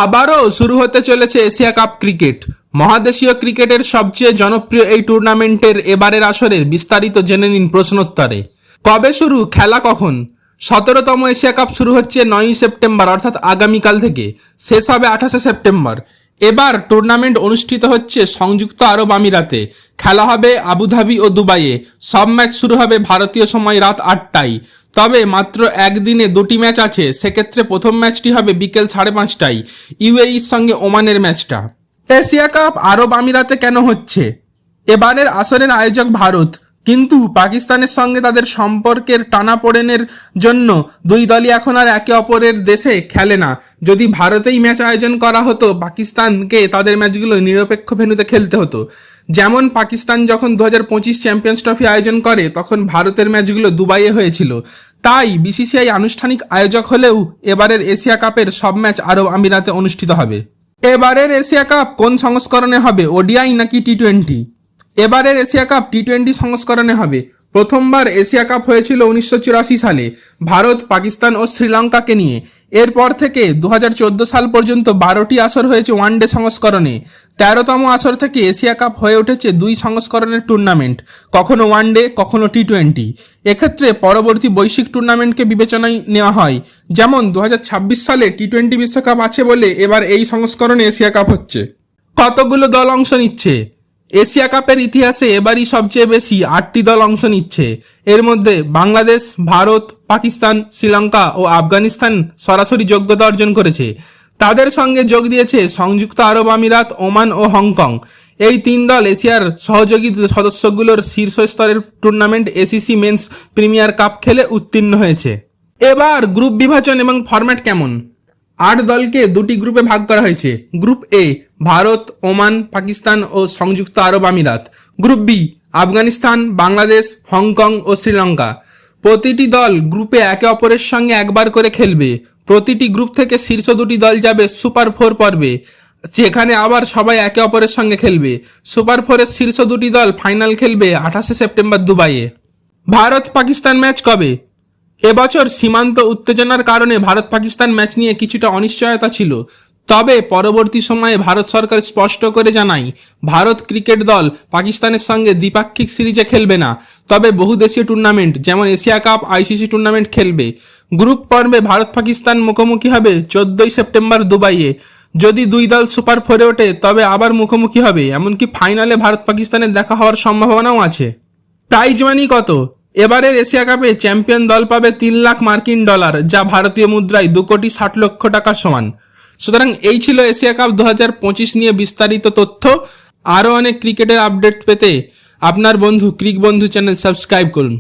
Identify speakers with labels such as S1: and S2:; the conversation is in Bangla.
S1: আবারও শুরু হতে চলেছে এশিয়া কাপ ক্রিকেট। মহাদেশীয় ক্রিকেটের সবচেয়ে জনপ্রিয় এই টুর্নামেন্টের এবারের আসরের বিস্তারিত জেনে নিন প্রশ্নোত্তরে। কবে শুরু, খেলা কখন? 17তম এশিয়া কাপ শুরু হচ্ছে 9ই সেপ্টেম্বর অর্থাৎ আগামীকাল থেকে, শেষ হবে 28শে সেপ্টেম্বর। এবার টুর্নামেন্ট অনুষ্ঠিত হচ্ছে সংযুক্ত আরব আমিরাতে। খেলা হবে আবুধাবি ও দুবাইয়ে। সব ম্যাচ শুরু হবে ভারতীয় সময় রাত 8টায়। তবে মাত্র একদিনে দুটি ম্যাচ আছে, সেক্ষেত্রে প্রথম ম্যাচটি হবে বিকেল 5:30টায়, ইউএইর সঙ্গে ওমানের ম্যাচটা। এশিয়া কাপ আরব আমিরাতে কেন হচ্ছে? এবারের আসরের আয়োজক ভারত, কিন্তু পাকিস্তানের সঙ্গে তাদের সম্পর্কের টানাপোড়েনের জন্য দুই দলই এখন আর একে অপরের দেশে খেলে না। যদি ভারতেই ম্যাচ আয়োজন করা হতো, পাকিস্তানকে তাদের ম্যাচগুলো নিরপেক্ষ ভেন্যুতে খেলতে হতো। যেমন পাকিস্তান যখন 2025 চ্যাম্পিয়ন্স ট্রফি আয়োজন করে, তখন ভারতের ম্যাচগুলো দুবাইয়ে হয়েছিল। তাই বিসিসিআই আনুষ্ঠানিক আয়োজক হলেও এবারের এশিয়া কাপের সব ম্যাচ আরব আমিরাতে অনুষ্ঠিত হবে। এবারের এশিয়া কাপ কোন সংস্করণে হবে, ওডিআই নাকি টি-20? এবারের এশিয়া কাপ টি-20 সংস্করণে হবে। প্রথমবার এশিয়া কাপ হয়েছিল 1984 সালে ভারত, পাকিস্তান ও শ্রীলঙ্কাকে নিয়ে। এরপর থেকে 2014 সাল পর্যন্ত 12টি আসর হয়েছে ওয়ানডে সংস্করণে। 13তম আসর থেকে এশিয়া কাপ হয়ে উঠেছে দুই সংস্করণের টুর্নামেন্ট, কখনো ওয়ানডে কখনো টি-20। এক্ষেত্রে পরবর্তী বৈশ্বিক টুর্নামেন্টকে বিবেচনায় নেওয়া হয়। যেমন 2026 সালে টি-20 বিশ্বকাপ আছে বলে এবার এই সংস্করণে এশিয়া কাপ হচ্ছে। কতগুলো দল অংশ নিচ্ছে? এশিয়া কাপের ইতিহাসে এবারই সবচেয়ে বেশি 8টি দল অংশ নিচ্ছে। এর মধ্যে বাংলাদেশ, ভারত, পাকিস্তান, শ্রীলঙ্কা ও আফগানিস্তান সরাসরি যোগ্যতা অর্জন করেছে। তাদের সঙ্গে যোগ দিয়েছে সংযুক্ত আরব আমিরাত, ওমান ও হংকং। এই তিন দল এশিয়ার সহযোগী সদস্যগুলোর শীর্ষ স্তরের tournament ACC men's premier cup খেলে উত্তীর্ণ হয়েছে। এবার গ্রুপ বিভাজন এবং ফরম্যাট কেমন? 8 দলকে দুটি গ্রুপে ভাগ করা হয়েছে। Group A Bharat, Oman, Pakistan ও সংযুক্ত আরব আমিরাত। Group B Afghanistan, Bangladesh, Hong Kong ও শ্রীলঙ্কা। প্রতিটি দল গ্রুপে একে অপরের সঙ্গে একবার করে খেলবে। প্রতিটি গ্রুপ থেকে শীর্ষ দুটি দল যাবে সুপার 4 পর্বে, যেখানে আবার সবাই একে অপরের সঙ্গে খেলবে। সুপার 4-এর শীর্ষ দুটি দল ফাইনাল খেলবে 28শে সেপ্টেম্বর দুবাইয়ে। ভারত পাকিস্তান ম্যাচ কবে? এবছর সীমান্ত উত্তেজনার কারণে ভারত পাকিস্তান ম্যাচ নিয়ে কিছুটা অনিশ্চয়তা ছিল। তবে পরবর্তী সময়ে ভারত সরকার স্পষ্ট করে জানায়, ভারত ক্রিকেট দল পাকিস্তানের সঙ্গে দ্বিপাক্ষিক সিরিজে খেলবে না, তবে বহুদেশীয় টুর্নামেন্ট যেমন এশিয়া কাপ, আইসিসি টুর্নামেন্ট খেলবে। গ্রুপ পর্বে ভারত পাকিস্তান মুখোমুখি হবে 14ই সেপ্টেম্বর দুবাইয়ে। যদি দুই দল সুপার 4-এ ওঠে তবে আবার মুখোমুখি হবে, এমনকি ফাইনালে ভারত পাকিস্তানের দেখা হওয়ার সম্ভাবনাও আছে। প্রাইজ মানি কত? এবারের এশিয়া কাপে চ্যাম্পিয়ন দল পাবে $3 লাখ, যা ভারতীয় মুদ্রায় 2,60,00,000 টাকার সমান। সুতরাং এই ছিল এশিয়া কাপ 2025 নিয়ে বিস্তারিত তথ্য। আরও অনেক ক্রিকেটের আপডেট পেতে আপনার বন্ধু ক্রিক বন্ধু চ্যানেল সাবস্ক্রাইব করুন।